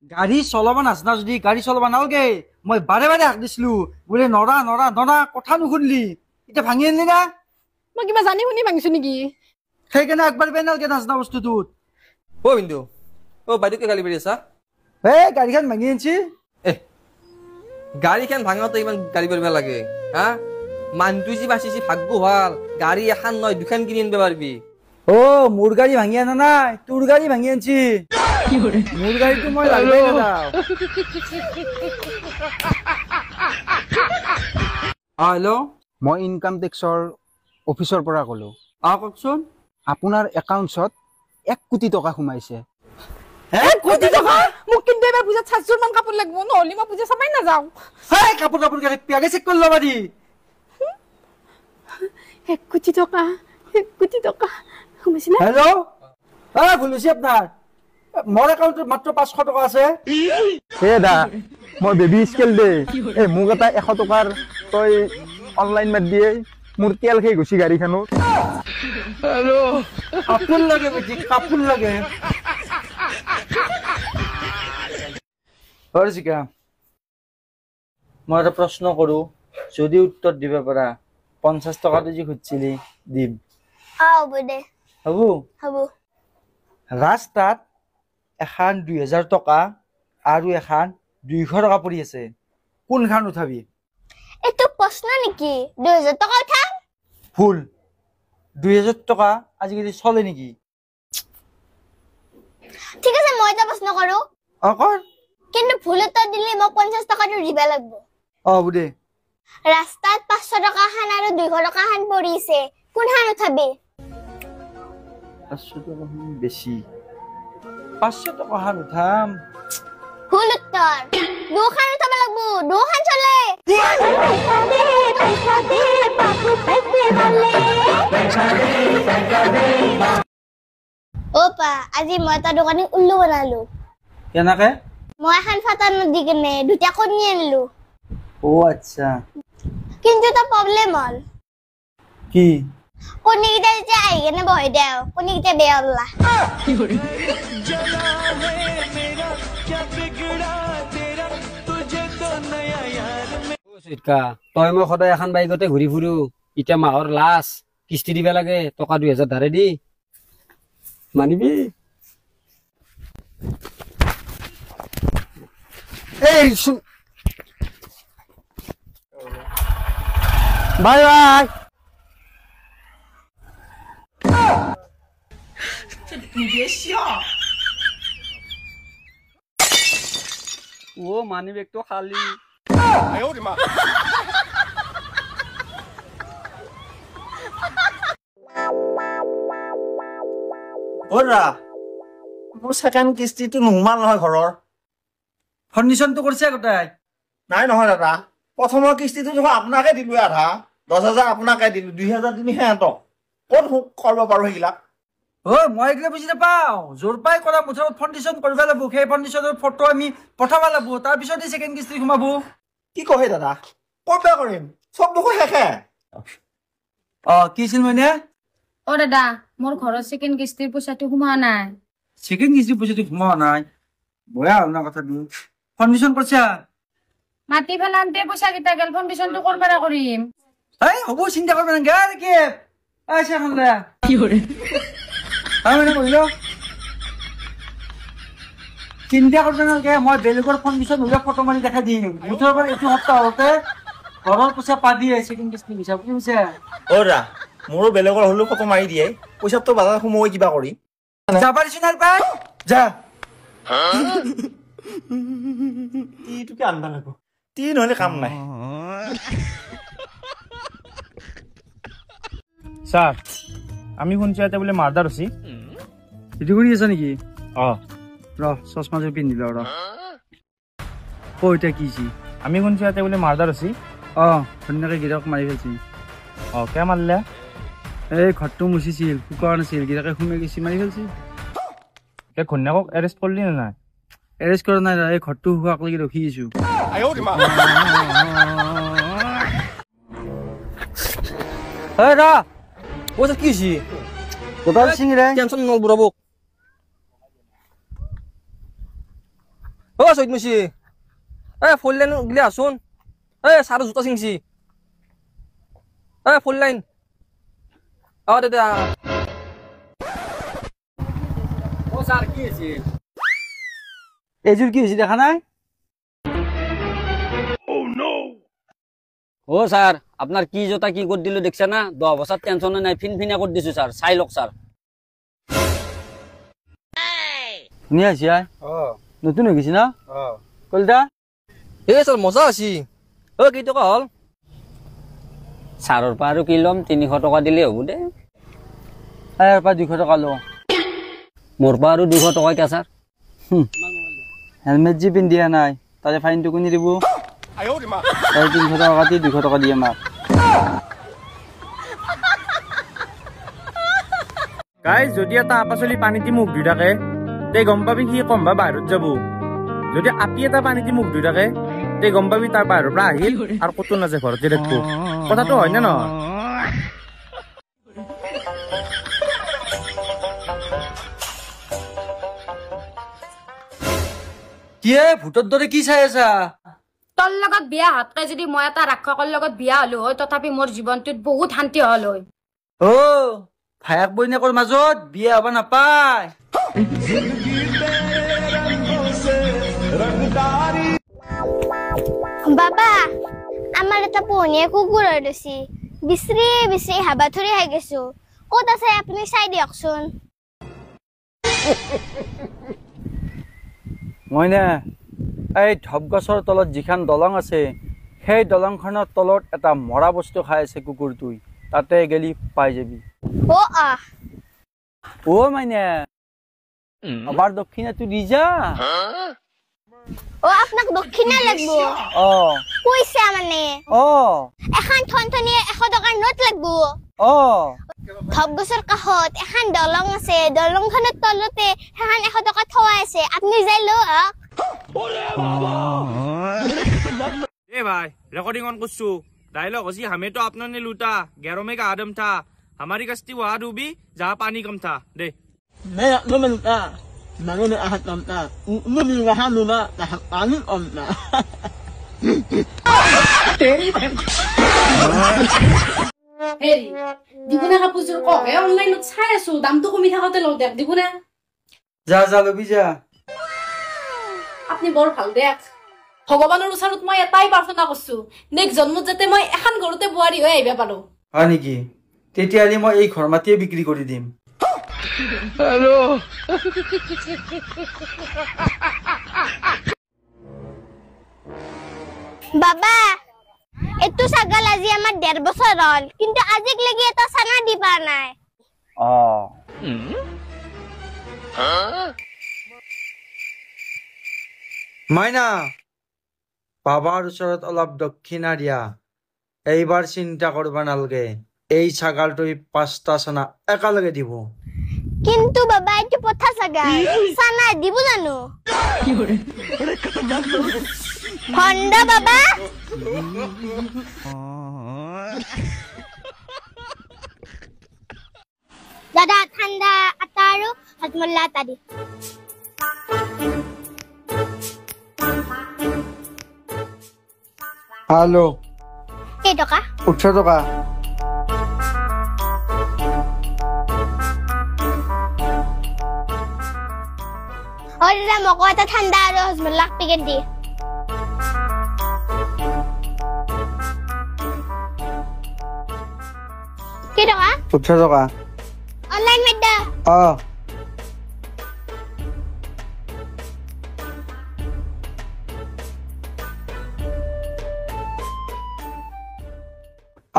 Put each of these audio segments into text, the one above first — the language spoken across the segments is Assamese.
গাড়ী চলাব নাজানা যদি গাড়ী চলাব নালাগে মই বাৰে বাৰে হাক দিছিলো বোলে নৰা নৰা নৰা কথা নুশুনলি এতিয়া ভাঙি আনিলি না মই কিবা জানি শুনি ভাঙিছো নেকি সেইকাৰণে একবাৰ বেনালকে নাজানা বস্তুটোত অ বিন্দু অ বাইদেউকে গালি পাৰি আছা গাড়ীখন ভাঙি আনছি গাড়ীখন ভাঙাতে ইমান গালি পাৰিব লাগে হা মানুহটো যি বাচিছি ভাগ্য ভাল গাড়ী এখন নহয় দুখন কিনি আনিব পাৰিবি মোৰ গাড়ী ভাঙি আনা নাই তোৰ গাড়ী ভাঙি আনছি মোৰ গাড়ীটো মই লাগবই নাযাওঁ হেল্ল' মই ইনকাম টেক্সৰ অফিচৰ পৰা ক'লো কওকচোন আপোনাৰ একাউণ্টছত 1 কোটি টকা সোমাইছে 1 কোটি টকা মোক কিন্তু এবাৰ পূজাত 7যোৰ মান কাপোৰ লাগিব নহ'লে মই পূজা চাবাই নাযাওঁ কাপোৰ কাপোৰ গাড়ী পিয়াগে চেক কৰি ল'বা দি 1 কোটি টকা 1 কোটি টকা সোমাইছে না হেল্ল' ভুল হৈছে আপোনাৰ মোৰ একাউণ্টত মাত্ৰ 500 টকা আছে দা মই বেবী স্কেল দে মোক এটা 100 টকাৰ তই অনলাইন মাৰ দিয়ে মোৰ তেল খেই গুচি গাড়ীখনত কাপোৰ লাগে বেটি কাপোৰ লাগে হৰজিকা মই এটা প্ৰশ্ন কৰো যদি উত্তৰ দিব পাৰা 50 টকাটো যি খুজিছিলি দিম হ'ব দে হ'ব ৰাস্তাত এখন 2000 টকা আৰু এখন 200 টকা পৰি আছে কোনখন উঠাবি এটো প্ৰশ্ন নেকি 2000 টকা উঠাম ভুল 2000 টকা আজিকালি চলে নেকি ঠিক আছে মই এটা প্ৰশ্ন কৰো কৰ কিন্তু ভুল উত্তৰ দিলে মই 50 টকাটো দিব লাগিব বুদে ৰাস্তাত 500 টকা খান আৰু 200 টকা খান পৰিছে কোনখন উঠাবি 500 টকা বেছি 500 টকা খান উঠাম ভুল উত্তৰ দুখন উঠাব লাগিব দুখন চলে ওপা আজি মই এটা দোকানী উল্লু বনালো কেনেকে মই এখন ফাটা নদি কিনে দুটা কণী আনিলো আচ্ছা কিন্তু এটা প্ৰব্লেম হ'ল কি কণীকেইটা যেতিয়া আহি কিনে বহি দেও কণীকেইটা বেয়া ওলা তই মই সদায় এখন বাইকতে ঘূৰি ফুৰো এতিয়া মাহৰ লাষ্ট কিস্তি দিব লাগে টকা 2000 ধাৰে দি মানিবি বাই বাই মানি বেগটো খালি মোৰ ছেকেণ্ড কিস্তিটো নোসোমাল নহয় ঘৰৰ ফাউণ্ডেশ্যনটো কৰিছে গোটাই নাই নহয় দাদা প্ৰথমৰ কিস্তিটো দেখোন আপোনাকে দিলো আধা 10,000 আপোনাকে দিলো 2,000 দিনি সিহঁতক ক'ত কৰিব পাৰো সেইবিলাক মই এইগিলা বুজি নাপাওঁ জোৰ পাই কৰা মুঠত ফাউণ্ডেশ্যন কৰিব লাগিব সেই ফাউণ্ডেশ্যনৰ ফটো আমি পঠাব লাগিব তাৰপিছত ছেকেণ্ড কিস্তি সোমাব কি কয় দাদা ক'ত কৰিম চব দেখোন শেষে কি আছিল মইনা দাদা মোৰ ঘৰৰ ছেকেণ্ড কিস্তিৰ পইচাটো সোমোৱা নাই ছেকেণ্ড কিস্তিৰ পইচাটো সোমোৱা নাই বয়া হ'ল না কথাটো ফাউণ্ডেশ্যন কৰিছা মাটি ফেলান্তে পইচা কেইটা গেল ফাউণ্ডেশ্যনটো ক'ৰ পৰা কৰিম হ'ব চিন্তা কৰিব নালাগে চিন্তা কৰিব নালাগে মই বেলেগৰ ফাউণ্ডেশ্যন হ'লে ফটো মাৰি দেখাই দিম মুঠৰ পৰা এইটো সপ্তাহতে ঘৰৰ পইচা পাবি ছেকেণ্ড কিস্তি পইচা বুজি পাইছা মোৰো বেলেগৰ হ'লেও ফটো মাৰি দিয়ে পইচাটো বাজাৰ সোমোৱাই কিবা কৰি যাবা দিছো নাই পাই যা তিটোকে আনবা লাগিব তি নহ'লে কাম নাই স্যার আমি শুনছি এটা বলে মার্ডার হছি এটো কৰি আছা নেকি ৰ চশমাযোৰ পিন্ধিল এটা কিছি আমি শুনছি এটা বলে মাৰ্ডাৰ হছি ধুনীয়াকে গিৰক মাৰি ফেলছি কে মাৰলে এই ঘৰটো মুচিছিল শুকোৱা নাছিল গিৰাকে সোমাই গৈছি মাৰি ফেলছি ঘৈণীয়েকক এৰেষ্ট কৰলি না নাই এৰেষ্ট কৰা নাই এই ঘৰটো শুকাক লাগি ৰখি আছো পইচা কি হৈছে কোটাল সিংৰে টেনচন নল বুঢ়াবক ও সৈত মুচি ফুল লাইন গিলে আসুন সার জুতা চিংছি ফুল লাইন দাদা ও স্যার কি হয়েছে? এইযোৰ কি হৈছে দেখা নাই? ও স্যার আপনার কি জোতা কি করে দিল দেখছে না? 10 বছর টেনশনে নাই, ফিনফিনা করে দিছো স্যার, চাই লোক স্যার। ধুনীয়া হৈছে আই। নতুন হৈ গৈছে ন? কলিতা স্যার মজা আছি কেই টকা হল? স্যারের পা আর কি লম, 300 টাকা দিলে হবো দে। ইয়াৰ পৰা 200 টকা লো। মোর পা আর 200 টাকা কে স্যার? হেলমেট যি পিন্ধিয়া নাই তাতে ফাইনটো কোনে দিব? 300 টকা কাটি 200 টকা দিয়ে আমাক। গাইজ যদি এটা আপাচলি পানীতি মুখ ধুই থাকে তে গম পাবি সি কমবা বাহিৰত যাব। যদি আপি এটা পানীতি মুখ ধুই থাকে তে গম পাবি তাৰ বাহিৰৰ পৰা আহিল আৰু ক'তো নাযায়, ঘৰতে দেখবো। কথাটো হয় নে নহয়? কি ভূতৰ দৰে কি চাই আছা? তোৰ লগত বিয়া হাতকে যদি মই এটা ৰাক্ষকৰ লগত বিয়া হলো হয় তথাপি মোৰ জীৱনটোত বহুত শান্তি হল হয়। ভায়েক বৈনাকৰ মাজত বিয়া হব নাপায়। বাবা আমার এটা পোহনীয়া কুকুর হয়েছি, বিশ্রি বিশ্রি হাবা ধরে খাই গেছো। কত আছে আপনি চাই দিয়কচোন। মইনা এই ঢপ গছৰ তলত যিখন দলং আছে সেই দলংখনৰ তলত এটা মৰা বস্তু খাই আছে কুকুৰটোই, তাতে গেলি পাই যাবি। ও মাইনা আবার দক্ষিণাটো দি যা। আপনাক দক্ষিণা লাগবো? পইচা মানে এখন থনথনিয়ে 100 টকাৰ নোট লাগবো। ঢপ গছৰ কাষত এখন দলং আছে, দলংখনৰ তলতে সেখান 100 টকা থোৱা আছে, আপনি যাই লো। ए भाई रिकॉर्डिंग ऑन कुछ डायलॉग हसी हमें तो अपना ने लूटा, गैरों में का आदम था, हमारी कश्ती वहां डूबी जहाँ पानी कम था। दे मैं अपने में लूटा, मैंने में आहत कम था, मैं भी वहां लूटा जहाँ पानी कम था। হেৰি দিবনে কাপোৰযোৰ কওঁহে, অনলাইনত চাই আছো দামটো কমি থাকোতে লওঁ দেখ। দিবনে? যা যা লবি যা। আপুনি বৰ ভাল দেখ। ভগৱানৰ ওচৰত মই এটাই প্ৰাৰ্থনা কৰিছো, নেক্সট জন্মত যাতে মই এখন ঘৰতে বোৱাৰী হৈ আহিব পাৰো। হয় নেকি? তেতিয়াহ'লে মই এই ঘৰ মাটিয়ে বিক্ৰী কৰি দিম। বাবা এটো ছাগল আজি আমাৰ 1.5 বছৰ হল, কিন্তু আজিক লাগি এটা ছানা দিবা নাই। মাইনা বাবাৰ ওচৰত অলপ দক্ষিণা দিয়া। এইবাৰ চিন্তা কৰবা নালগে, এই ছাগালটোই 5টা ছানা একেলগে দিব। কিন্তু বাবা এটো পথা ছাগাল, ছানা দিব জানো? ভণ্ড বাবা। দাদা ঠাণ্ডা আটা আৰু হজমল্লা আটা দি। হ্যালো, কেই টকা? 18 টকা। দাদা মোকো এটা ঠাণ্ডা আৰু হজমল্লা পেকেট দি। কেই টকা? 18 টকা। অনলাইন মেডা।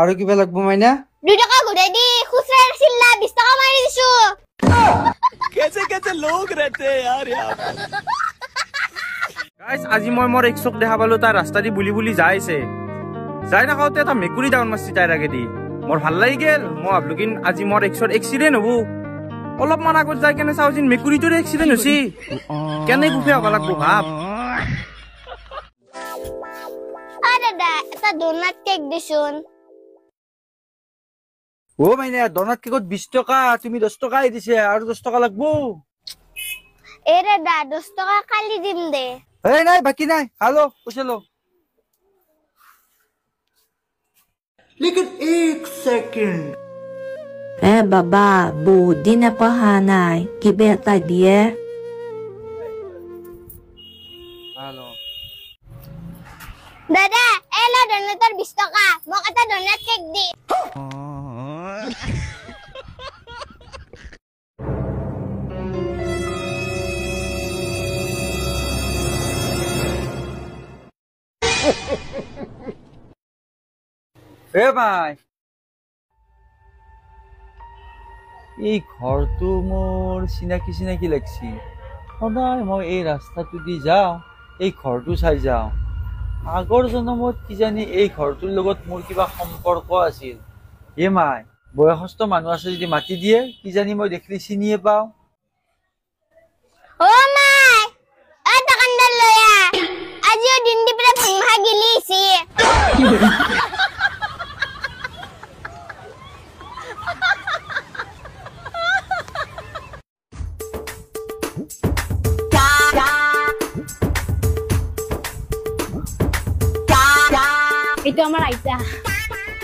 আৰু কিবা লাগব মাইনা? 2 টকা ঘূৰাই দি, খুচৰা আছিল না 20 টকা মাৰি দিছো। कैसे कैसे लोग रहते हैं यार यहाँ। গাইজ আজি মই মোৰ এক্সক দেখা পালো, তাৰ ৰাস্তা দি বুলি বুলি যাই আছে। যাই নাখাওঁতে এটা মেকুৰী ডাউন মাৰছি তাইৰ আগেদি। মোৰ ভাল লাগি গেল, মই ভাবলো কি আজি মোৰ এক্সৰ এক্সিডেণ্ট হব। অলপমান আগত যাই কেনে চাওঁ যেন মেকুৰীটোৰ এক্সিডেণ্ট হৈছে। কেনে গুফে হ'ব লাগব ভাব। দাদা এটা ডোনাট কেক দিছোন। মাইনা ডোনাট কেকত 20 টকা, তুমি 10 টকাই দিছে, আৰু 10 টকা লাগব। দাদা 10 টকা কালি দিম দে। এই নাই বাকি নাই হালো উছলো বাবা বহুত দিন পঢ়া নাই কিবা এটা দিয়ে হালো দাদা এলা ডনেটৰ 20 টকা মোক এটা ডনেট কেক দি এ ভাই এই ঘৰটো মোৰ চিনাকি চিনাকি লাগছি সদায় মই এই ৰাস্তাটো দি যাওঁ এই ঘৰটো চাই যাওঁ আগৰ জনমত কিজানি এই ঘৰটোৰ লগত মোৰ কিবা সম্পৰ্ক আছিল এ মাই বয়সস্থ মানুহ আছে যদি মাতি দিয়ে কিজানি মই দেখিলে চিনিয়ে পাওঁ ও মাই এ দোকানদাৰ লয়া আজিও দিন দি পৰা ভংহা গিলিছি এইটো আমাৰ আইতা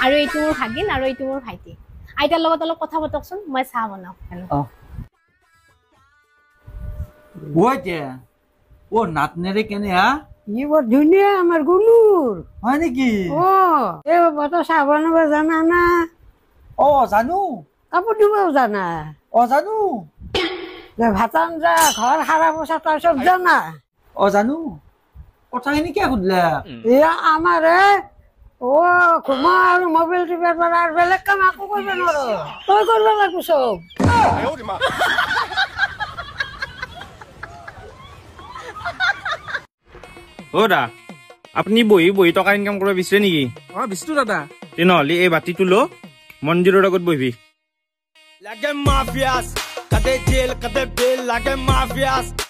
আৰু এইটো মোৰ ভাগিন আৰু এইটো মোৰ ভাইটি আইতাৰ লগত অলপ কথা পাতকচোন মই চাহ বনাও ও নাতনেৰে কেনে হা ই বৰ ধুনীয়া আমাৰ গুনুৰ হয় নেকি এই বত চাহ বনাব জানা না জানো কাপোৰ ধুবও জানা জানো ভাত আঞ্জা ঘৰ সাৰা পোছা তাৰ চব জানা জানো কথাখিনি কিয় সুধিলা এয়া আমাৰে ঘুমা আৰু মোবাইল টিপাৰ পৰা আৰু বেলেগ কাম একো কৰিব নোৱাৰো তই কৰিব লাগিব চব দা আপুনি বহি বহি টকা ইনকাম কৰিব বিচাৰে নেকি বিচটো দাদা তেনেহ'লে এই বাতিটো ল মন্দিৰৰ আগত বহিবি লাগে মাফিয়াছ কদে জেল কদে বেল লাগে মাফিয়াছ